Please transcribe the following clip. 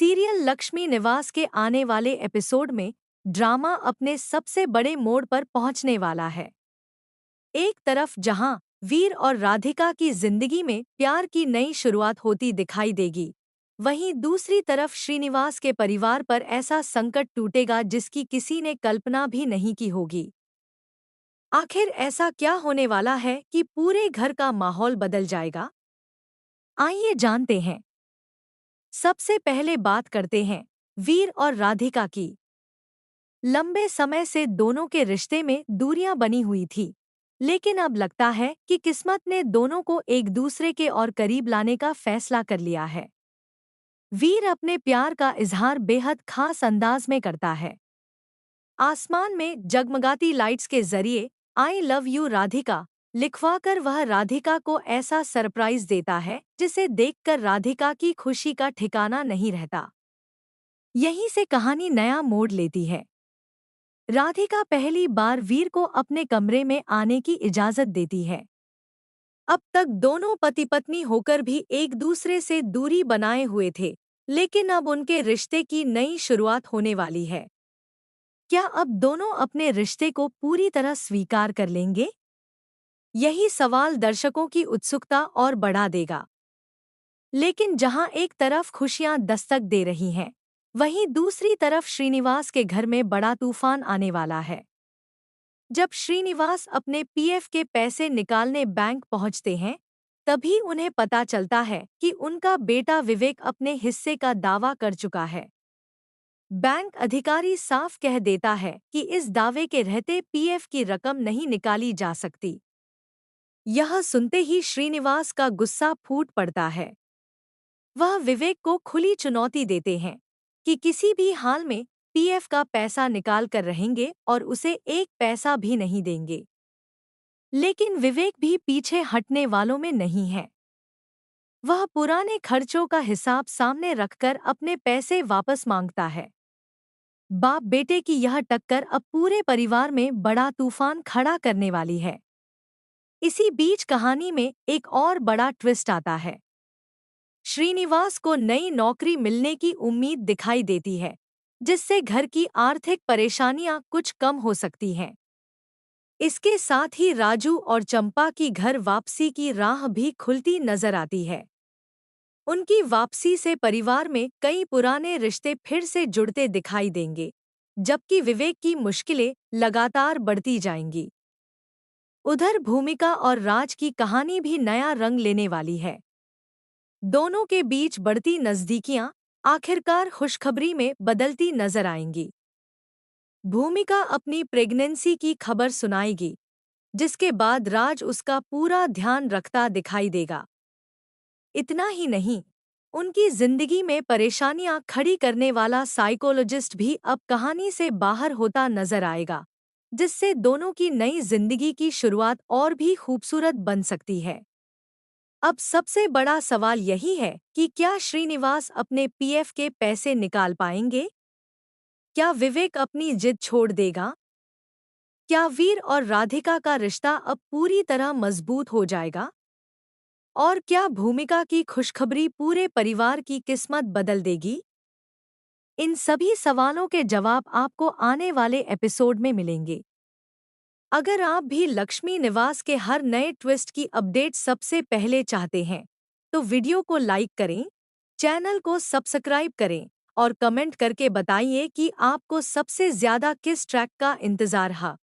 Serial Lakshmi निवास के आने वाले एपिसोड में ड्रामा अपने सबसे बड़े मोड़ पर पहुंचने वाला है। एक तरफ जहां वीर और राधिका की जिंदगी में प्यार की नई शुरुआत होती दिखाई देगी, वहीं दूसरी तरफ श्रीनिवास के परिवार पर ऐसा संकट टूटेगा जिसकी किसी ने कल्पना भी नहीं की होगी। आखिर ऐसा क्या होने वाला है कि पूरे घर का माहौल बदल जाएगा? आइए जानते हैं। सबसे पहले बात करते हैं वीर और राधिका की। लंबे समय से दोनों के रिश्ते में दूरियां बनी हुई थी, लेकिन अब लगता है कि किस्मत ने दोनों को एक दूसरे के और करीब लाने का फैसला कर लिया है। वीर अपने प्यार का इजहार बेहद खास अंदाज में करता है। आसमान में जगमगाती लाइट्स के जरिए आई लव यू राधिका लिखवाकर वह राधिका को ऐसा सरप्राइज देता है जिसे देखकर राधिका की खुशी का ठिकाना नहीं रहता। यहीं से कहानी नया मोड़ लेती है। राधिका पहली बार वीर को अपने कमरे में आने की इजाजत देती है। अब तक दोनों पति पत्नी होकर भी एक दूसरे से दूरी बनाए हुए थे, लेकिन अब उनके रिश्ते की नई शुरुआत होने वाली है। क्या अब दोनों अपने रिश्ते को पूरी तरह स्वीकार कर लेंगे? यही सवाल दर्शकों की उत्सुकता और बढ़ा देगा। लेकिन जहां एक तरफ खुशियां दस्तक दे रही हैं, वहीं दूसरी तरफ श्रीनिवास के घर में बड़ा तूफान आने वाला है। जब श्रीनिवास अपने पीएफ के पैसे निकालने बैंक पहुंचते हैं, तभी उन्हें पता चलता है कि उनका बेटा विवेक अपने हिस्से का दावा कर चुका है। बैंक अधिकारी साफ कह देता है कि इस दावे के रहते पीएफ की रकम नहीं निकाली जा सकती। यह सुनते ही श्रीनिवास का गुस्सा फूट पड़ता है। वह विवेक को खुली चुनौती देते हैं कि किसी भी हाल में पीएफ का पैसा निकाल कर रहेंगे और उसे एक पैसा भी नहीं देंगे। लेकिन विवेक भी पीछे हटने वालों में नहीं है। वह पुराने खर्चों का हिसाब सामने रखकर अपने पैसे वापस मांगता है। बाप बेटे की यह टक्कर अब पूरे परिवार में बड़ा तूफान खड़ा करने वाली है। इसी बीच कहानी में एक और बड़ा ट्विस्ट आता है। श्रीनिवास को नई नौकरी मिलने की उम्मीद दिखाई देती है, जिससे घर की आर्थिक परेशानियां कुछ कम हो सकती हैं। इसके साथ ही राजू और चंपा की घर वापसी की राह भी खुलती नजर आती है। उनकी वापसी से परिवार में कई पुराने रिश्ते फिर से जुड़ते दिखाई देंगे, जबकि विवेक की मुश्किलें लगातार बढ़ती जाएंगी। उधर भूमिका और राज की कहानी भी नया रंग लेने वाली है। दोनों के बीच बढ़ती नज़दीकियां आखिरकार खुशखबरी में बदलती नजर आएंगी। भूमिका अपनी प्रेगनेंसी की खबर सुनाएगी, जिसके बाद राज उसका पूरा ध्यान रखता दिखाई देगा। इतना ही नहीं, उनकी जिंदगी में परेशानियां खड़ी करने वाला साइकोलॉजिस्ट भी अब कहानी से बाहर होता नजर आएगा, जिससे दोनों की नई जिंदगी की शुरुआत और भी खूबसूरत बन सकती है। अब सबसे बड़ा सवाल यही है कि क्या श्रीनिवास अपने पीएफ के पैसे निकाल पाएंगे? क्या विवेक अपनी जिद छोड़ देगा? क्या वीर और राधिका का रिश्ता अब पूरी तरह मजबूत हो जाएगा? और क्या भूमिका की खुशखबरी पूरे परिवार की किस्मत बदल देगी? इन सभी सवालों के जवाब आपको आने वाले एपिसोड में मिलेंगे। अगर आप भी लक्ष्मी निवास के हर नए ट्विस्ट की अपडेट सबसे पहले चाहते हैं, तो वीडियो को लाइक करें, चैनल को सब्सक्राइब करें और कमेंट करके बताइए कि आपको सबसे ज्यादा किस ट्रैक का इंतजार है।